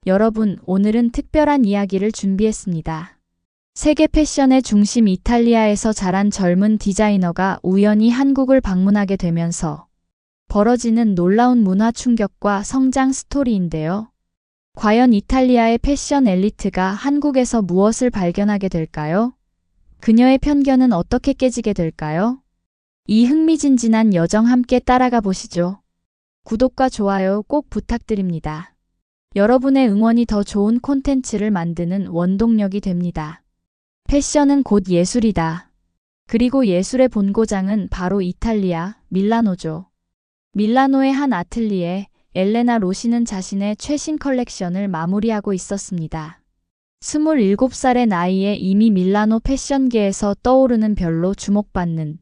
여러분, 오늘은 특별한 이야기를 준비했습니다. 세계 패션의 중심 이탈리아에서 자란 젊은 디자이너가 우연히 한국을 방문하게 되면서 벌어지는 놀라운 문화 충격과 성장 스토리인데요. 과연 이탈리아의 패션 엘리트가 한국에서 무엇을 발견하게 될까요? 그녀의 편견은 어떻게 깨지게 될까요? 이 흥미진진한 여정 함께 따라가 보시죠. 구독과 좋아요 꼭 부탁드립니다. 여러분의 응원이 더 좋은 콘텐츠를 만드는 원동력이 됩니다. 패션은 곧 예술이다. 그리고 예술의 본고장은 바로 이탈리아, 밀라노죠. 밀라노의 한 아틀리에 엘레나 로시는 자신의 최신 컬렉션을 마무리하고 있었습니다. 27살의 나이에 이미 밀라노 패션계에서 떠오르는 별로 주목받는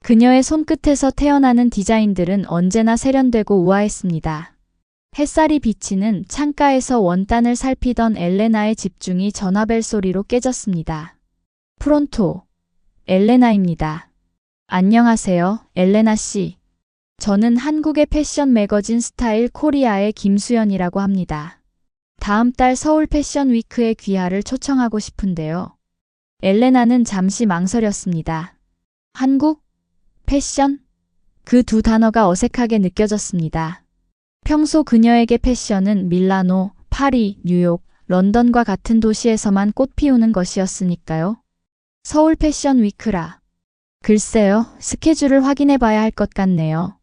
그녀의 손끝에서 태어나는 디자인들은 언제나 세련되고 우아했습니다. 햇살이 비치는 창가에서 원단을 살피던 엘레나의 집중이 전화벨 소리로 깨졌습니다. 프론토, 엘레나입니다. 안녕하세요, 엘레나 씨. 저는 한국의 패션 매거진 스타일 코리아의 김수연이라고 합니다. 다음 달 서울 패션 위크에 귀하를 초청하고 싶은데요. 엘레나는 잠시 망설였습니다. 한국? 패션? 그 두 단어가 어색하게 느껴졌습니다. 평소 그녀에게 패션은 밀라노, 파리, 뉴욕, 런던과 같은 도시에서만 꽃피우는 것이었으니까요. 서울 패션 위크라. 글쎄요, 스케줄을 확인해 봐야 할 것 같네요.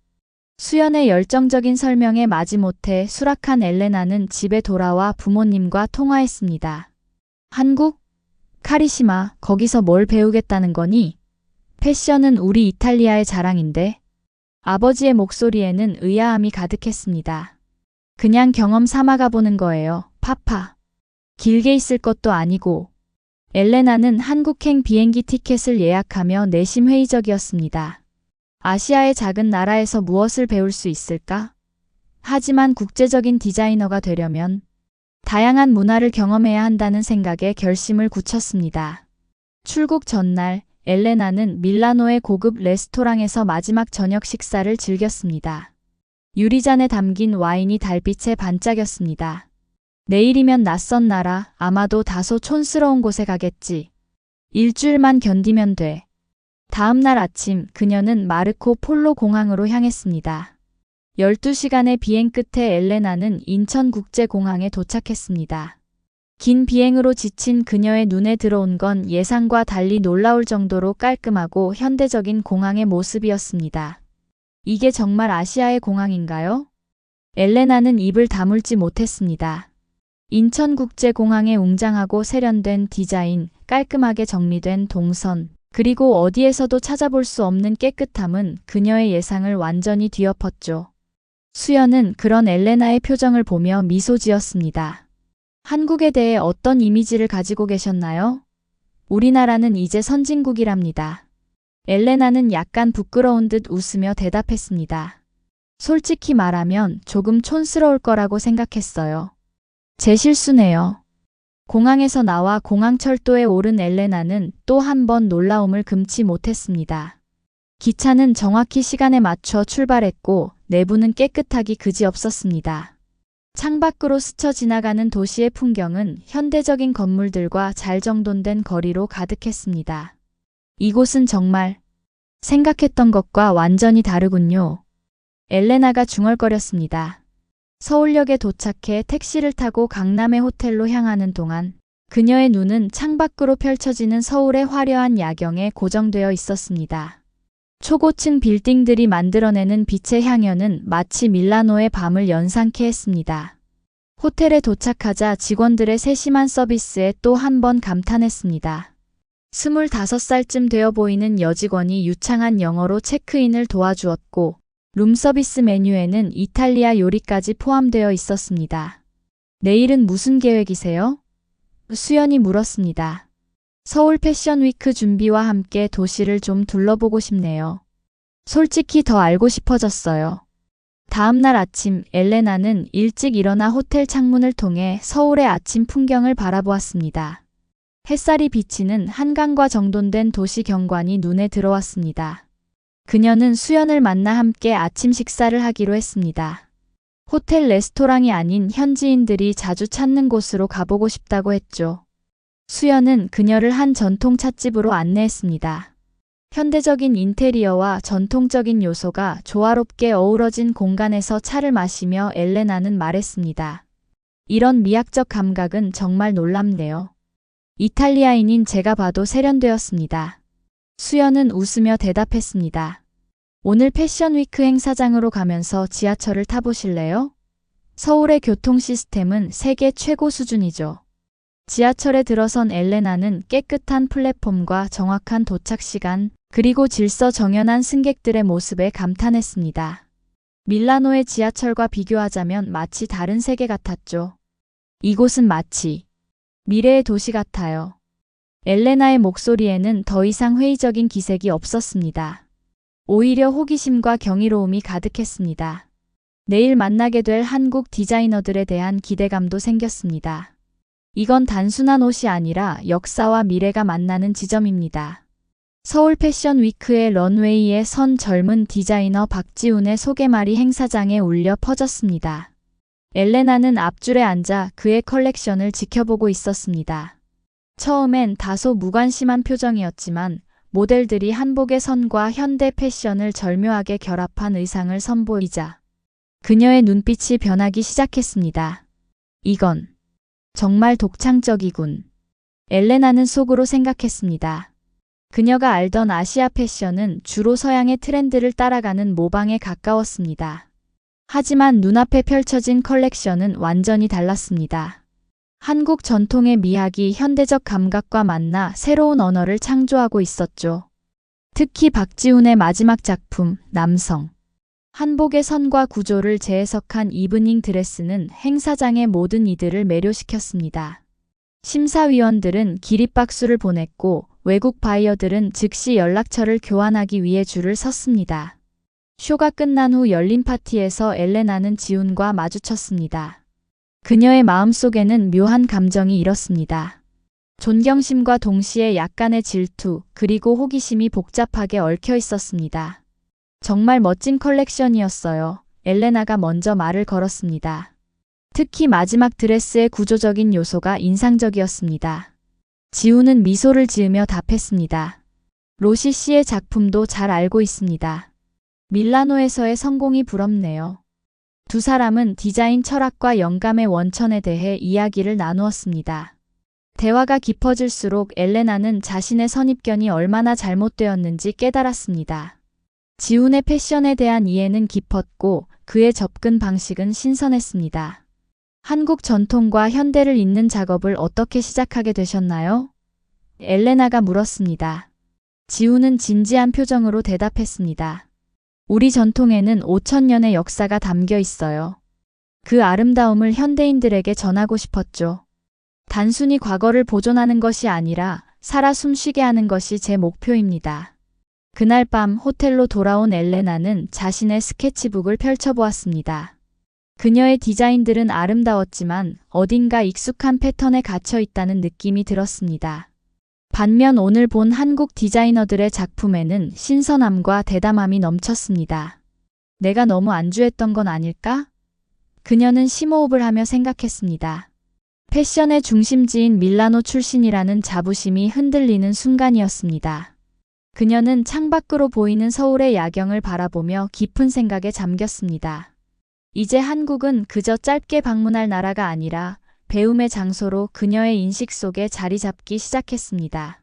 수연의 열정적인 설명에 마지못해 수락한 엘레나는 집에 돌아와 부모님과 통화했습니다. 한국? 카리시마, 거기서 뭘 배우겠다는 거니? 패션은 우리 이탈리아의 자랑인데. 아버지의 목소리에는 의아함이 가득했습니다. 그냥 경험 삼아 가보는 거예요, 파파. 길게 있을 것도 아니고. 엘레나는 한국행 비행기 티켓을 예약하며 내심 회의적이었습니다. 아시아의 작은 나라에서 무엇을 배울 수 있을까? 하지만 국제적인 디자이너가 되려면 다양한 문화를 경험해야 한다는 생각에 결심을 굳혔습니다. 출국 전날, 엘레나는 밀라노의 고급 레스토랑에서 마지막 저녁 식사를 즐겼습니다. 유리잔에 담긴 와인이 달빛에 반짝였습니다. 내일이면 낯선 나라, 아마도 다소 촌스러운 곳에 가겠지. 일주일만 견디면 돼. 다음 날 아침 그녀는 마르코 폴로 공항으로 향했습니다. 12시간의 비행 끝에 엘레나는 인천국제공항에 도착했습니다. 긴 비행으로 지친 그녀의 눈에 들어온 건 예상과 달리 놀라울 정도로 깔끔하고 현대적인 공항의 모습이었습니다. 이게 정말 아시아의 공항인가요? 엘레나는 입을 다물지 못했습니다. 인천국제공항의 웅장하고 세련된 디자인, 깔끔하게 정리된 동선, 그리고 어디에서도 찾아볼 수 없는 깨끗함은 그녀의 예상을 완전히 뒤엎었죠. 수연은 그런 엘레나의 표정을 보며 미소 지었습니다. 한국에 대해 어떤 이미지를 가지고 계셨나요? 우리나라는 이제 선진국이랍니다. 엘레나는 약간 부끄러운 듯 웃으며 대답했습니다. 솔직히 말하면 조금 촌스러울 거라고 생각했어요. 제 실수네요. 공항에서 나와 공항철도에 오른 엘레나는 또 한 번 놀라움을 금치 못했습니다. 기차는 정확히 시간에 맞춰 출발했고 내부는 깨끗하기 그지없었습니다. 창밖으로 스쳐 지나가는 도시의 풍경은 현대적인 건물들과 잘 정돈된 거리로 가득했습니다. 이곳은 정말 생각했던 것과 완전히 다르군요. 엘레나가 중얼거렸습니다. 서울역에 도착해 택시를 타고 강남의 호텔로 향하는 동안 그녀의 눈은 창밖으로 펼쳐지는 서울의 화려한 야경에 고정되어 있었습니다. 초고층 빌딩들이 만들어내는 빛의 향연은 마치 밀라노의 밤을 연상케 했습니다. 호텔에 도착하자 직원들의 세심한 서비스에 또 한 번 감탄했습니다. 25살쯤 되어 보이는 여직원이 유창한 영어로 체크인을 도와주었고 룸서비스 메뉴에는 이탈리아 요리까지 포함되어 있었습니다. 내일은 무슨 계획이세요? 수연이 물었습니다. 서울 패션 위크 준비와 함께 도시를 좀 둘러보고 싶네요. 솔직히 더 알고 싶어졌어요. 다음 날 아침 엘레나는 일찍 일어나 호텔 창문을 통해 서울의 아침 풍경을 바라보았습니다. 햇살이 비치는 한강과 정돈된 도시 경관이 눈에 들어왔습니다. 그녀는 수연을 만나 함께 아침 식사를 하기로 했습니다. 호텔 레스토랑이 아닌 현지인들이 자주 찾는 곳으로 가보고 싶다고 했죠. 수연은 그녀를 한 전통 찻집으로 안내했습니다. 현대적인 인테리어와 전통적인 요소가 조화롭게 어우러진 공간에서 차를 마시며 엘레나는 말했습니다. 이런 미학적 감각은 정말 놀랍네요. 이탈리아인인 제가 봐도 세련되었습니다. 수연은 웃으며 대답했습니다. 오늘 패션위크 행사장으로 가면서 지하철을 타보실래요? 서울의 교통 시스템은 세계 최고 수준이죠. 지하철에 들어선 엘레나는 깨끗한 플랫폼과 정확한 도착 시간, 그리고 질서 정연한 승객들의 모습에 감탄했습니다. 밀라노의 지하철과 비교하자면 마치 다른 세계 같았죠. 이곳은 마치 미래의 도시 같아요. 엘레나의 목소리에는 더 이상 회의적인 기색이 없었습니다. 오히려 호기심과 경이로움이 가득했습니다. 내일 만나게 될 한국 디자이너들에 대한 기대감도 생겼습니다. 이건 단순한 옷이 아니라 역사와 미래가 만나는 지점입니다. 서울 패션 위크의 런웨이에 선 젊은 디자이너 박지훈의 소개말이 행사장에 울려 퍼졌습니다. 엘레나는 앞줄에 앉아 그의 컬렉션을 지켜보고 있었습니다. 처음엔 다소 무관심한 표정이었지만 모델들이 한복의 선과 현대 패션을 절묘하게 결합한 의상을 선보이자 그녀의 눈빛이 변하기 시작했습니다. 이건 정말 독창적이군. 엘레나는 속으로 생각했습니다. 그녀가 알던 아시아 패션은 주로 서양의 트렌드를 따라가는 모방에 가까웠습니다. 하지만 눈앞에 펼쳐진 컬렉션은 완전히 달랐습니다. 한국 전통의 미학이 현대적 감각과 만나 새로운 언어를 창조하고 있었죠. 특히 박지훈의 마지막 작품, 남성. 한복의 선과 구조를 재해석한 이브닝 드레스는 행사장의 모든 이들을 매료시켰습니다. 심사위원들은 기립박수를 보냈고 외국 바이어들은 즉시 연락처를 교환하기 위해 줄을 섰습니다. 쇼가 끝난 후 열린 파티에서 엘레나는 지훈과 마주쳤습니다. 그녀의 마음속에는 묘한 감정이 일었습니다. 존경심과 동시에 약간의 질투, 그리고 호기심이 복잡하게 얽혀 있었습니다. 정말 멋진 컬렉션이었어요. 엘레나가 먼저 말을 걸었습니다. 특히 마지막 드레스의 구조적인 요소가 인상적이었습니다. 지훈은 미소를 지으며 답했습니다. 로시 씨의 작품도 잘 알고 있습니다. 밀라노에서의 성공이 부럽네요. 두 사람은 디자인 철학과 영감의 원천에 대해 이야기를 나누었습니다. 대화가 깊어질수록 엘레나는 자신의 선입견이 얼마나 잘못되었는지 깨달았습니다. 지훈의 패션에 대한 이해는 깊었고 그의 접근 방식은 신선했습니다. 한국 전통과 현대를 잇는 작업을 어떻게 시작하게 되셨나요? 엘레나가 물었습니다. 지훈은 진지한 표정으로 대답했습니다. 우리 전통에는 5,000년의 역사가 담겨 있어요. 그 아름다움을 현대인들에게 전하고 싶었죠. 단순히 과거를 보존하는 것이 아니라 살아 숨쉬게 하는 것이 제 목표입니다. 그날 밤 호텔로 돌아온 엘레나는 자신의 스케치북을 펼쳐보았습니다. 그녀의 디자인들은 아름다웠지만 어딘가 익숙한 패턴에 갇혀 있다는 느낌이 들었습니다. 반면 오늘 본 한국 디자이너들의 작품에는 신선함과 대담함이 넘쳤습니다. 내가 너무 안주했던 건 아닐까? 그녀는 심호흡을 하며 생각했습니다. 패션의 중심지인 밀라노 출신이라는 자부심이 흔들리는 순간이었습니다. 그녀는 창밖으로 보이는 서울의 야경을 바라보며 깊은 생각에 잠겼습니다. 이제 한국은 그저 짧게 방문할 나라가 아니라 배움의 장소로 그녀의 인식 속에 자리 잡기 시작했습니다.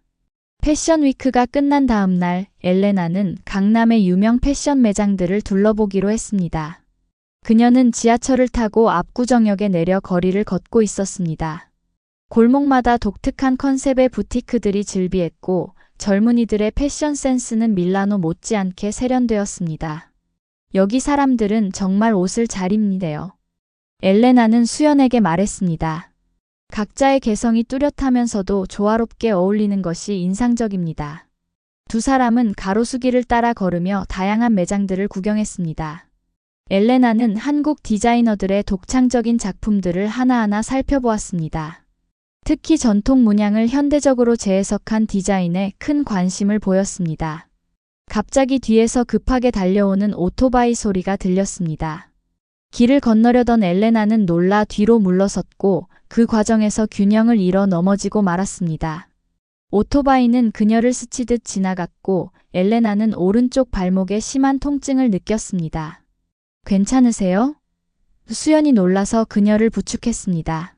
패션 위크가 끝난 다음 날 엘레나는 강남의 유명 패션 매장들을 둘러보기로 했습니다. 그녀는 지하철을 타고 압구정역에 내려 거리를 걷고 있었습니다. 골목마다 독특한 컨셉의 부티크들이 즐비했고 젊은이들의 패션 센스는 밀라노 못지않게 세련되었습니다. 여기 사람들은 정말 옷을 잘 입니대요. 엘레나는 수연에게 말했습니다. 각자의 개성이 뚜렷하면서도 조화롭게 어울리는 것이 인상적입니다. 두 사람은 가로수길을 따라 걸으며 다양한 매장들을 구경했습니다. 엘레나는 한국 디자이너들의 독창적인 작품들을 하나하나 살펴보았습니다. 특히 전통 문양을 현대적으로 재해석한 디자인에 큰 관심을 보였습니다. 갑자기 뒤에서 급하게 달려오는 오토바이 소리가 들렸습니다. 길을 건너려던 엘레나는 놀라 뒤로 물러섰고 그 과정에서 균형을 잃어 넘어지고 말았습니다. 오토바이는 그녀를 스치듯 지나갔고 엘레나는 오른쪽 발목에 심한 통증을 느꼈습니다. 괜찮으세요? 수연이 놀라서 그녀를 부축했습니다.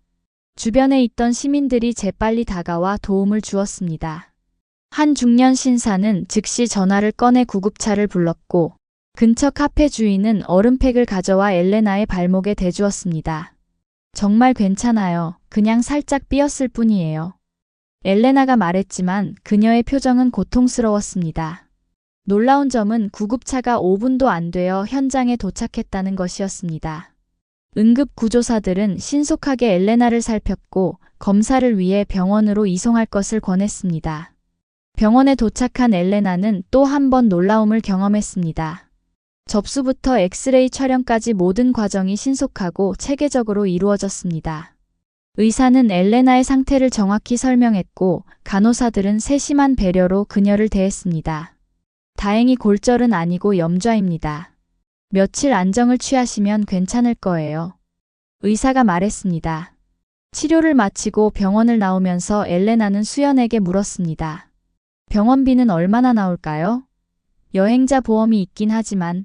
주변에 있던 시민들이 재빨리 다가와 도움을 주었습니다. 한 중년 신사는 즉시 전화를 꺼내 구급차를 불렀고 근처 카페 주인은 얼음팩을 가져와 엘레나의 발목에 대주었습니다. 정말 괜찮아요. 그냥 살짝 삐었을 뿐이에요. 엘레나가 말했지만 그녀의 표정은 고통스러웠습니다. 놀라운 점은 구급차가 5분도 안 되어 현장에 도착했다는 것이었습니다. 응급구조사들은 신속하게 엘레나를 살폈고 검사를 위해 병원으로 이송할 것을 권했습니다. 병원에 도착한 엘레나는 또 한 번 놀라움을 경험했습니다. 접수부터 엑스레이 촬영까지 모든 과정이 신속하고 체계적으로 이루어졌습니다. 의사는 엘레나의 상태를 정확히 설명했고 간호사들은 세심한 배려로 그녀를 대했습니다. 다행히 골절은 아니고 염좌입니다. 며칠 안정을 취하시면 괜찮을 거예요. 의사가 말했습니다. 치료를 마치고 병원을 나오면서 엘레나는 수연에게 물었습니다. 병원비는 얼마나 나올까요? 여행자 보험이 있긴 하지만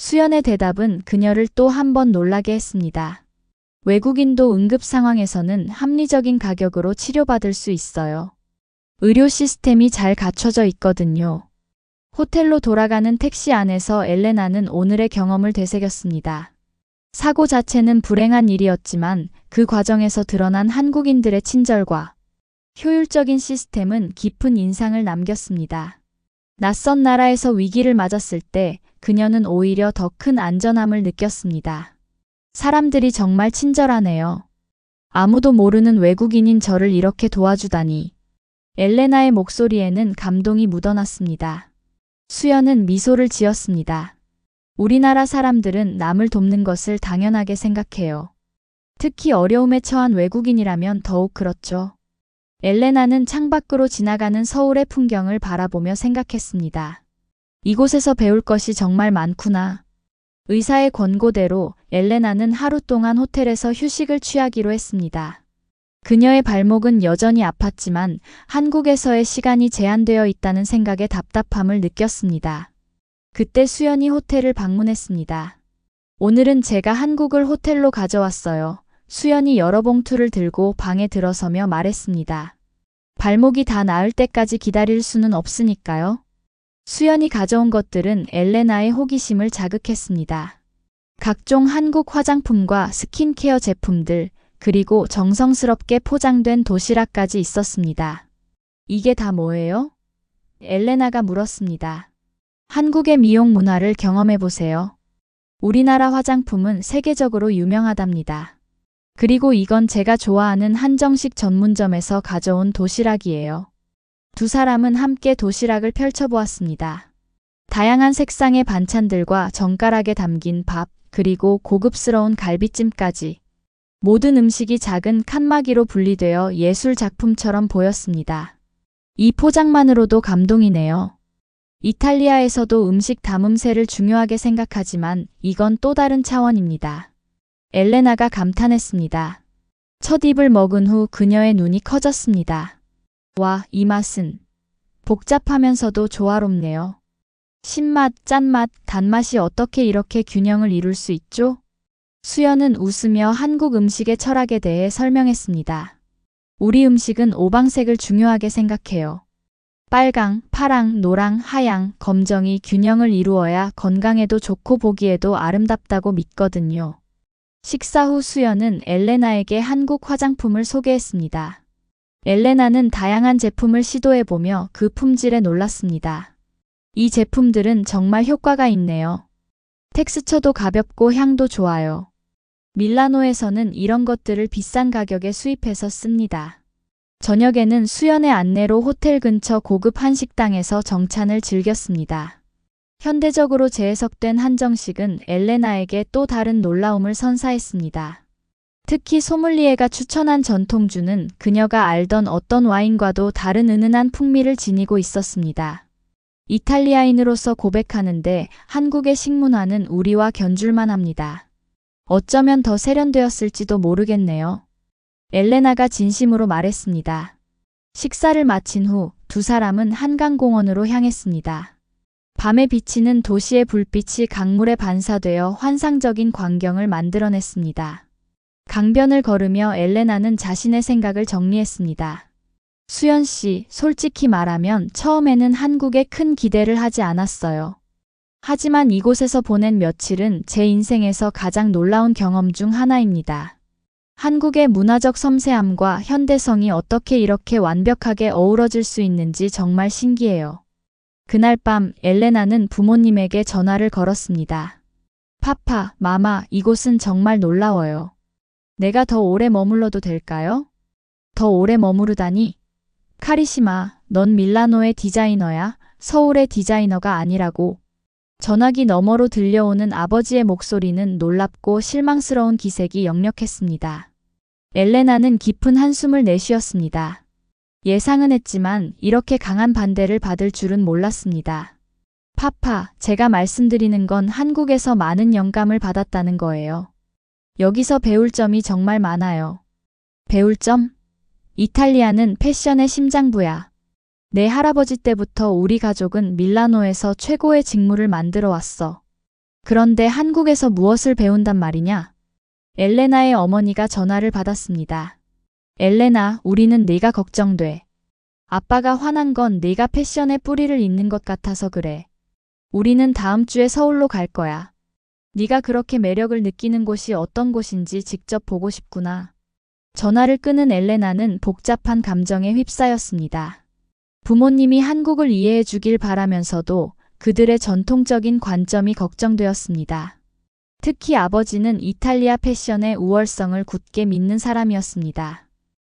수연의 대답은 그녀를 또 한 번 놀라게 했습니다. 외국인도 응급 상황에서는 합리적인 가격으로 치료받을 수 있어요. 의료 시스템이 잘 갖춰져 있거든요. 호텔로 돌아가는 택시 안에서 엘레나는 오늘의 경험을 되새겼습니다. 사고 자체는 불행한 일이었지만 그 과정에서 드러난 한국인들의 친절과 효율적인 시스템은 깊은 인상을 남겼습니다. 낯선 나라에서 위기를 맞았을 때 그녀는 오히려 더 큰 안전함을 느꼈습니다. 사람들이 정말 친절하네요. 아무도 모르는 외국인인 저를 이렇게 도와주다니. 엘레나의 목소리에는 감동이 묻어났습니다. 수연은 미소를 지었습니다. 우리나라 사람들은 남을 돕는 것을 당연하게 생각해요. 특히 어려움에 처한 외국인이라면 더욱 그렇죠. 엘레나는 창밖으로 지나가는 서울의 풍경을 바라보며 생각했습니다. 이곳에서 배울 것이 정말 많구나. 의사의 권고대로 엘레나는 하루 동안 호텔에서 휴식을 취하기로 했습니다. 그녀의 발목은 여전히 아팠지만 한국에서의 시간이 제한되어 있다는 생각에 답답함을 느꼈습니다. 그때 수연이 호텔을 방문했습니다. 오늘은 제가 한국을 호텔로 가져왔어요. 수연이 여러 봉투를 들고 방에 들어서며 말했습니다. 발목이 다 나을 때까지 기다릴 수는 없으니까요. 수연이 가져온 것들은 엘레나의 호기심을 자극했습니다. 각종 한국 화장품과 스킨케어 제품들, 그리고 정성스럽게 포장된 도시락까지 있었습니다. 이게 다 뭐예요? 엘레나가 물었습니다. 한국의 미용 문화를 경험해보세요. 우리나라 화장품은 세계적으로 유명하답니다. 그리고 이건 제가 좋아하는 한정식 전문점에서 가져온 도시락이에요. 두 사람은 함께 도시락을 펼쳐보았습니다. 다양한 색상의 반찬들과 정가락에 담긴 밥, 그리고 고급스러운 갈비찜까지. 모든 음식이 작은 칸막이로 분리되어 예술 작품처럼 보였습니다. 이 포장만으로도 감동이네요. 이탈리아에서도 음식 담음새를 중요하게 생각하지만 이건 또 다른 차원입니다. 엘레나가 감탄했습니다. 첫 입을 먹은 후 그녀의 눈이 커졌습니다. 와, 이 맛은 복잡하면서도 조화롭네요. 신맛, 짠맛, 단맛이 어떻게 이렇게 균형을 이룰 수 있죠? 수연은 웃으며 한국 음식의 철학에 대해 설명했습니다. 우리 음식은 오방색을 중요하게 생각해요. 빨강, 파랑, 노랑, 하양, 검정이 균형을 이루어야 건강에도 좋고 보기에도 아름답다고 믿거든요. 식사 후 수연은 엘레나에게 한국 화장품을 소개했습니다. 엘레나는 다양한 제품을 시도해보며 그 품질에 놀랐습니다. 이 제품들은 정말 효과가 있네요. 텍스처도 가볍고 향도 좋아요. 밀라노에서는 이런 것들을 비싼 가격에 수입해서 씁니다. 저녁에는 수연의 안내로 호텔 근처 고급 한식당에서 정찬을 즐겼습니다. 현대적으로 재해석된 한정식은 엘레나에게 또 다른 놀라움을 선사했습니다. 특히 소믈리에가 추천한 전통주는 그녀가 알던 어떤 와인과도 다른 은은한 풍미를 지니고 있었습니다. 이탈리아인으로서 고백하는데 한국의 식문화는 우리와 견줄만 합니다. 어쩌면 더 세련되었을지도 모르겠네요. 엘레나가 진심으로 말했습니다. 식사를 마친 후 두 사람은 한강공원으로 향했습니다. 밤에 비치는 도시의 불빛이 강물에 반사되어 환상적인 광경을 만들어냈습니다. 강변을 걸으며 엘레나는 자신의 생각을 정리했습니다. 수연 씨, 솔직히 말하면 처음에는 한국에 큰 기대를 하지 않았어요. 하지만 이곳에서 보낸 며칠은 제 인생에서 가장 놀라운 경험 중 하나입니다. 한국의 문화적 섬세함과 현대성이 어떻게 이렇게 완벽하게 어우러질 수 있는지 정말 신기해요. 그날 밤 엘레나는 부모님에게 전화를 걸었습니다. 파파, 마마, 이곳은 정말 놀라워요. 내가 더 오래 머물러도 될까요? 더 오래 머무르다니? 카리시마, 넌 밀라노의 디자이너야. 서울의 디자이너가 아니라고. 전화기 너머로 들려오는 아버지의 목소리는 놀랍고 실망스러운 기색이 역력했습니다. 엘레나는 깊은 한숨을 내쉬었습니다. 예상은 했지만 이렇게 강한 반대를 받을 줄은 몰랐습니다. 파파, 제가 말씀드리는 건 한국에서 많은 영감을 받았다는 거예요. 여기서 배울 점이 정말 많아요. 배울 점? 이탈리아는 패션의 심장부야. 내 할아버지 때부터 우리 가족은 밀라노에서 최고의 직물을 만들어 왔어. 그런데 한국에서 무엇을 배운단 말이냐? 엘레나의 어머니가 전화를 받았습니다. 엘레나, 우리는 네가 걱정돼. 아빠가 화난 건 네가 패션에 뿌리를 잇는 것 같아서 그래. 우리는 다음 주에 서울로 갈 거야. 네가 그렇게 매력을 느끼는 곳이 어떤 곳인지 직접 보고 싶구나. 전화를 끄는 엘레나는 복잡한 감정에 휩싸였습니다. 부모님이 한국을 이해해 주길 바라면서도 그들의 전통적인 관점이 걱정되었습니다. 특히 아버지는 이탈리아 패션의 우월성을 굳게 믿는 사람이었습니다.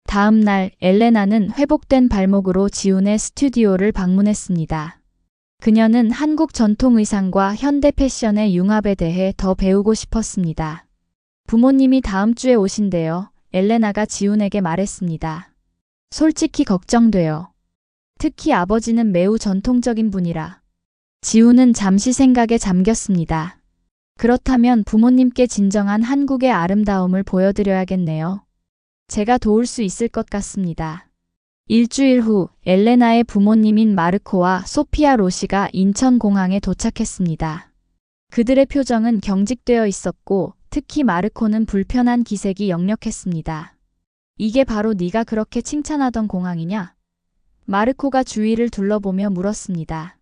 다음 날 엘레나는 회복된 발목으로 지훈의 스튜디오를 방문했습니다. 그녀는 한국 전통 의상과 현대 패션의 융합에 대해 더 배우고 싶었습니다. 부모님이 다음 주에 오신대요. 엘레나가 지훈에게 말했습니다. 솔직히 걱정돼요. 특히 아버지는 매우 전통적인 분이라. 지훈은 잠시 생각에 잠겼습니다. 그렇다면 부모님께 진정한 한국의 아름다움을 보여드려야겠네요. 제가 도울 수 있을 것 같습니다. 일주일 후 엘레나의 부모님인 마르코와 소피아 로시가 인천공항에 도착했습니다. 그들의 표정은 경직되어 있었고 특히 마르코는 불편한 기색이 역력했습니다. 이게 바로 네가 그렇게 칭찬하던 공항이냐? 마르코가 주위를 둘러보며 물었습니다.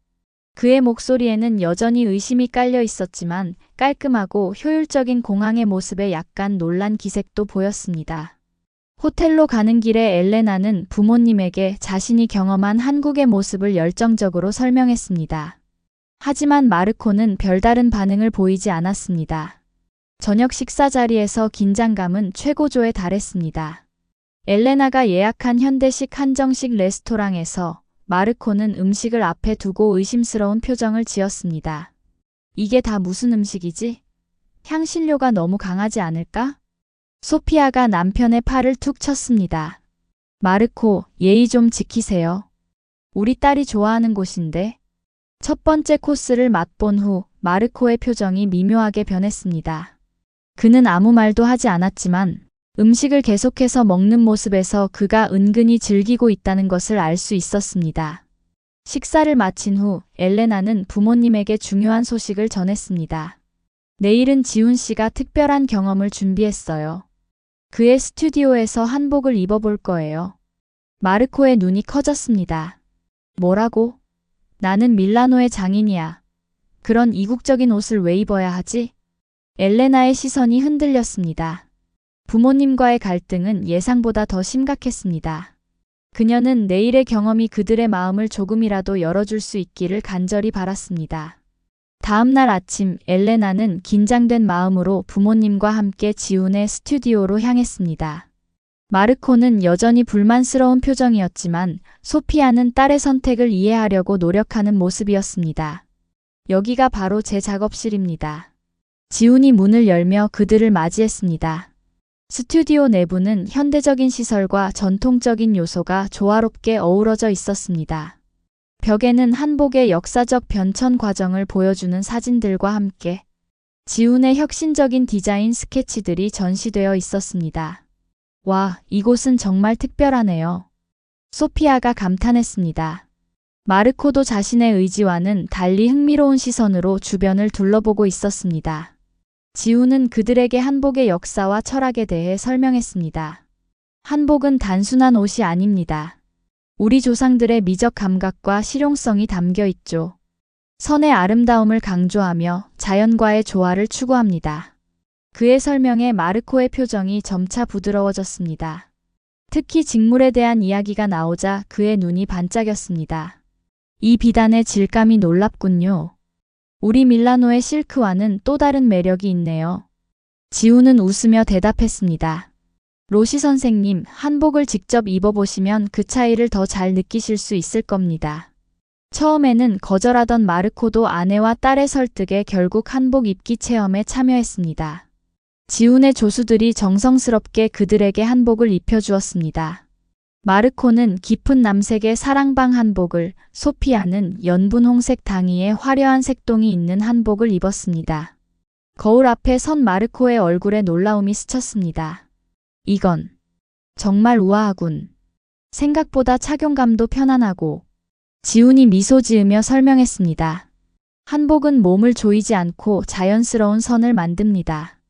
그의 목소리에는 여전히 의심이 깔려 있었지만 깔끔하고 효율적인 공항의 모습에 약간 놀란 기색도 보였습니다. 호텔로 가는 길에 엘레나는 부모님에게 자신이 경험한 한국의 모습을 열정적으로 설명했습니다. 하지만 마르코는 별다른 반응을 보이지 않았습니다. 저녁 식사 자리에서 긴장감은 최고조에 달했습니다. 엘레나가 예약한 현대식 한정식 레스토랑에서 마르코는 음식을 앞에 두고 의심스러운 표정을 지었습니다. 이게 다 무슨 음식이지? 향신료가 너무 강하지 않을까? 소피아가 남편의 팔을 툭 쳤습니다. 마르코, 예의 좀 지키세요. 우리 딸이 좋아하는 곳인데. 첫 번째 코스를 맛본 후 마르코의 표정이 미묘하게 변했습니다. 그는 아무 말도 하지 않았지만 음식을 계속해서 먹는 모습에서 그가 은근히 즐기고 있다는 것을 알 수 있었습니다. 식사를 마친 후 엘레나는 부모님에게 중요한 소식을 전했습니다. 내일은 지훈 씨가 특별한 경험을 준비했어요. 그의 스튜디오에서 한복을 입어볼 거예요. 마르코의 눈이 커졌습니다. 뭐라고? 나는 밀라노의 장인이야. 그런 이국적인 옷을 왜 입어야 하지? 엘레나의 시선이 흔들렸습니다. 부모님과의 갈등은 예상보다 더 심각했습니다. 그녀는 내일의 경험이 그들의 마음을 조금이라도 열어줄 수 있기를 간절히 바랐습니다. 다음 날 아침 엘레나는 긴장된 마음으로 부모님과 함께 지훈의 스튜디오로 향했습니다. 마르코는 여전히 불만스러운 표정이었지만 소피아는 딸의 선택을 이해하려고 노력하는 모습이었습니다. 여기가 바로 제 작업실입니다. 지훈이 문을 열며 그들을 맞이했습니다. 스튜디오 내부는 현대적인 시설과 전통적인 요소가 조화롭게 어우러져 있었습니다. 벽에는 한복의 역사적 변천 과정을 보여주는 사진들과 함께 지훈의 혁신적인 디자인 스케치들이 전시되어 있었습니다. 와, 이곳은 정말 특별하네요. 소피아가 감탄했습니다. 마르코도 자신의 의지와는 달리 흥미로운 시선으로 주변을 둘러보고 있었습니다. 지훈은 그들에게 한복의 역사와 철학에 대해 설명했습니다. 한복은 단순한 옷이 아닙니다. 우리 조상들의 미적 감각과 실용성이 담겨 있죠. 선의 아름다움을 강조하며 자연과의 조화를 추구합니다. 그의 설명에 마르코의 표정이 점차 부드러워졌습니다. 특히 직물에 대한 이야기가 나오자 그의 눈이 반짝였습니다. 이 비단의 질감이 놀랍군요. 우리 밀라노의 실크와는 또 다른 매력이 있네요. 지훈은 웃으며 대답했습니다. 로시 선생님, 한복을 직접 입어보시면 그 차이를 더 잘 느끼실 수 있을 겁니다. 처음에는 거절하던 마르코도 아내와 딸의 설득에 결국 한복 입기 체험에 참여했습니다. 지훈의 조수들이 정성스럽게 그들에게 한복을 입혀주었습니다. 마르코는 깊은 남색의 사랑방 한복을, 소피아는 연분 홍색 당이에 화려한 색동이 있는 한복을 입었습니다. 거울 앞에 선 마르코의 얼굴에 놀라움이 스쳤습니다. 이건 정말 우아하군. 생각보다 착용감도 편안하고. 지훈이 미소 지으며 설명했습니다. 한복은 몸을 조이지 않고 자연스러운 선을 만듭니다.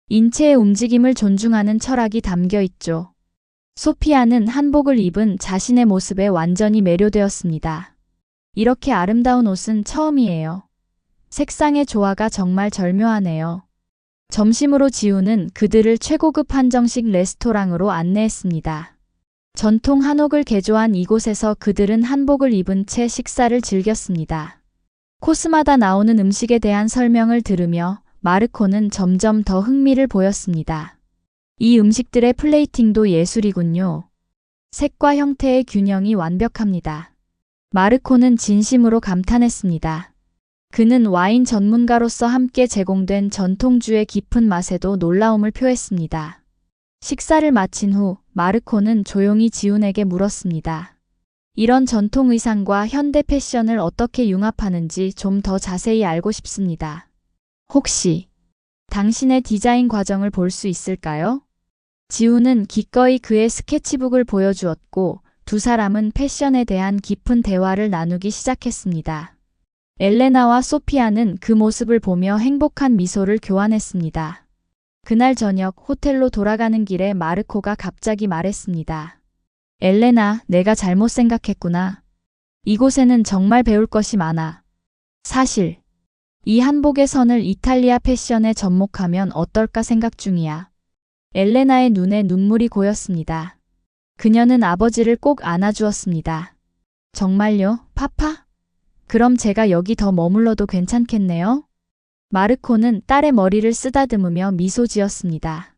인체의 움직임을 존중하는 철학이 담겨 있죠. 소피아는 한복을 입은 자신의 모습에 완전히 매료되었습니다. 이렇게 아름다운 옷은 처음이에요. 색상의 조화가 정말 절묘하네요. 점심으로 지훈은 그들을 최고급 한정식 레스토랑으로 안내했습니다. 전통 한옥을 개조한 이곳에서 그들은 한복을 입은 채 식사를 즐겼습니다. 코스마다 나오는 음식에 대한 설명을 들으며 마르코는 점점 더 흥미를 보였습니다. 이 음식들의 플레이팅도 예술이군요. 색과 형태의 균형이 완벽합니다. 마르코는 진심으로 감탄했습니다. 그는 와인 전문가로서 함께 제공된 전통주의 깊은 맛에도 놀라움을 표했습니다. 식사를 마친 후 마르코는 조용히 지훈에게 물었습니다. 이런 전통 의상과 현대 패션을 어떻게 융합하는지 좀 더 자세히 알고 싶습니다. 혹시 당신의 디자인 과정을 볼 수 있을까요? 지훈은 기꺼이 그의 스케치북을 보여주었고 두 사람은 패션에 대한 깊은 대화를 나누기 시작했습니다. 엘레나와 소피아는 그 모습을 보며 행복한 미소를 교환했습니다. 그날 저녁 호텔로 돌아가는 길에 마르코가 갑자기 말했습니다. 엘레나, 내가 잘못 생각했구나. 이곳에는 정말 배울 것이 많아. 사실 이 한복의 선을 이탈리아 패션에 접목하면 어떨까 생각 중이야. 엘레나의 눈에 눈물이 고였습니다. 그녀는 아버지를 꼭 안아주었습니다. 정말요, 파파? 그럼 제가 여기 더 머물러도 괜찮겠네요? 마르코는 딸의 머리를 쓰다듬으며 미소 지었습니다.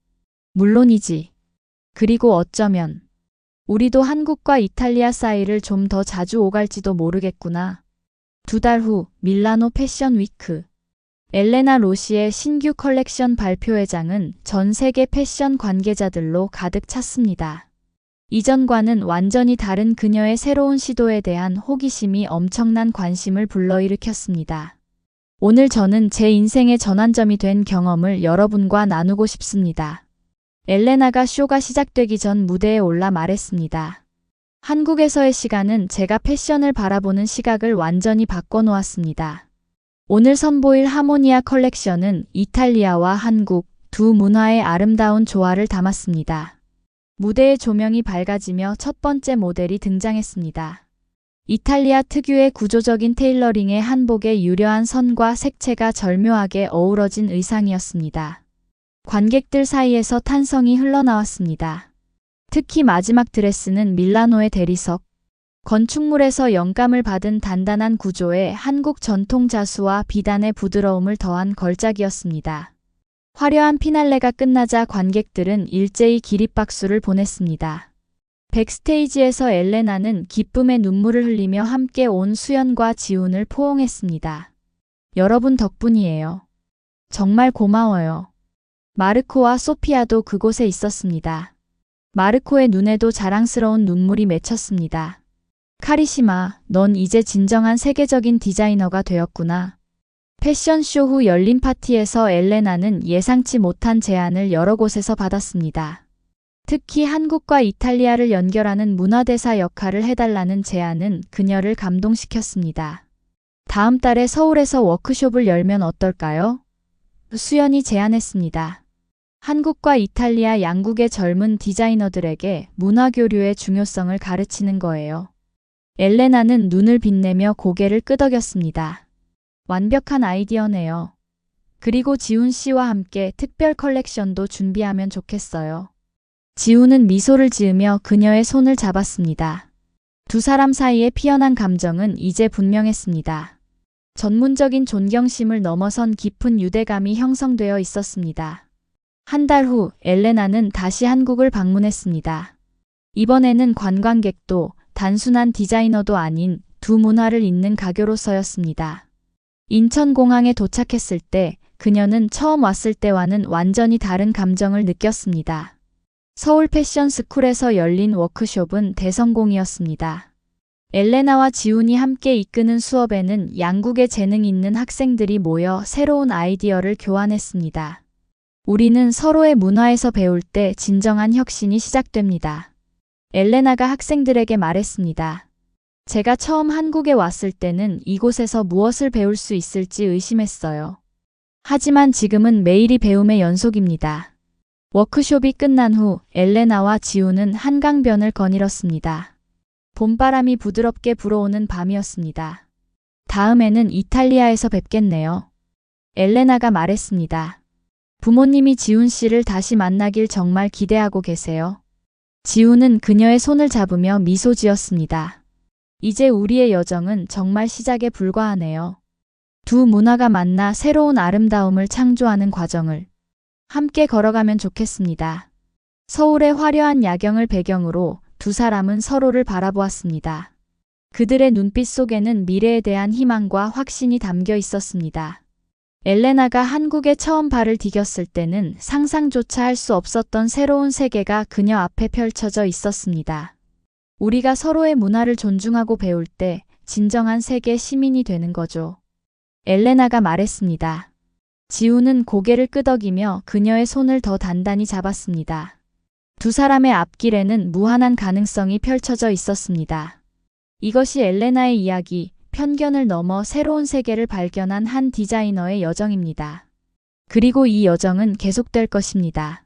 물론이지. 그리고 어쩌면 우리도 한국과 이탈리아 사이를 좀 더 자주 오갈지도 모르겠구나. 2달 후 밀라노 패션 위크. 엘레나 로시의 신규 컬렉션 발표회장은 전 세계 패션 관계자들로 가득 찼습니다. 이전과는 완전히 다른 그녀의 새로운 시도에 대한 호기심이 엄청난 관심을 불러일으켰습니다. 오늘 저는 제 인생의 전환점이 된 경험을 여러분과 나누고 싶습니다. 엘레나가 쇼가 시작되기 전 무대에 올라 말했습니다. 한국에서의 시간은 제가 패션을 바라보는 시각을 완전히 바꿔놓았습니다. 오늘 선보일 하모니아 컬렉션은 이탈리아와 한국 두 문화의 아름다운 조화를 담았습니다. 무대의 조명이 밝아지며 첫 번째 모델이 등장했습니다. 이탈리아 특유의 구조적인 테일러링의 한복의 유려한 선과 색채가 절묘하게 어우러진 의상이었습니다. 관객들 사이에서 탄성이 흘러나왔습니다. 특히 마지막 드레스는 밀라노의 대리석. 건축물에서 영감을 받은 단단한 구조에 한국 전통 자수와 비단의 부드러움을 더한 걸작이었습니다. 화려한 피날레가 끝나자 관객들은 일제히 기립박수를 보냈습니다. 백스테이지에서 엘레나는 기쁨의 눈물을 흘리며 함께 온 수연과 지훈을 포옹했습니다. 여러분 덕분이에요. 정말 고마워요. 마르코와 소피아도 그곳에 있었습니다. 마르코의 눈에도 자랑스러운 눈물이 맺혔습니다. 카리시마, 넌 이제 진정한 세계적인 디자이너가 되었구나. 패션쇼 후 열린 파티에서 엘레나는 예상치 못한 제안을 여러 곳에서 받았습니다. 특히 한국과 이탈리아를 연결하는 문화대사 역할을 해달라는 제안은 그녀를 감동시켰습니다. 다음 달에 서울에서 워크숍을 열면 어떨까요? 수연이 제안했습니다. 한국과 이탈리아 양국의 젊은 디자이너들에게 문화교류의 중요성을 가르치는 거예요. 엘레나는 눈을 빛내며 고개를 끄덕였습니다. 완벽한 아이디어네요. 그리고 지훈 씨와 함께 특별 컬렉션도 준비하면 좋겠어요. 지훈은 미소를 지으며 그녀의 손을 잡았습니다. 두 사람 사이에 피어난 감정은 이제 분명했습니다. 전문적인 존경심을 넘어선 깊은 유대감이 형성되어 있었습니다. 한 달 후 엘레나는 다시 한국을 방문했습니다. 이번에는 관광객도 단순한 디자이너도 아닌 두 문화를 잇는 가교로서였습니다. 인천공항에 도착했을 때 그녀는 처음 왔을 때와는 완전히 다른 감정을 느꼈습니다. 서울 패션 스쿨에서 열린 워크숍은 대성공이었습니다. 엘레나와 지훈이 함께 이끄는 수업에는 양국의 재능 있는 학생들이 모여 새로운 아이디어를 교환했습니다. 우리는 서로의 문화에서 배울 때 진정한 혁신이 시작됩니다. 엘레나가 학생들에게 말했습니다. 제가 처음 한국에 왔을 때는 이곳에서 무엇을 배울 수 있을지 의심했어요. 하지만 지금은 매일이 배움의 연속입니다. 워크숍이 끝난 후 엘레나와 지훈은 한강변을 거닐었습니다. 봄바람이 부드럽게 불어오는 밤이었습니다. 다음에는 이탈리아에서 뵙겠네요. 엘레나가 말했습니다. 부모님이 지훈 씨를 다시 만나길 정말 기대하고 계세요. 지훈은 그녀의 손을 잡으며 미소 지었습니다. 이제 우리의 여정은 정말 시작에 불과하네요. 두 문화가 만나 새로운 아름다움을 창조하는 과정을 함께 걸어가면 좋겠습니다. 서울의 화려한 야경을 배경으로 두 사람은 서로를 바라보았습니다. 그들의 눈빛 속에는 미래에 대한 희망과 확신이 담겨 있었습니다. 엘레나가 한국에 처음 발을 디뎠을 때는 상상조차 할 수 없었던 새로운 세계가 그녀 앞에 펼쳐져 있었습니다. 우리가 서로의 문화를 존중하고 배울 때 진정한 세계 시민이 되는 거죠. 엘레나가 말했습니다. 지훈은 고개를 끄덕이며 그녀의 손을 더 단단히 잡았습니다. 두 사람의 앞길에는 무한한 가능성이 펼쳐져 있었습니다. 이것이 엘레나의 이야기, 편견을 넘어 새로운 세계를 발견한 한 디자이너의 여정입니다. 그리고 이 여정은 계속될 것입니다.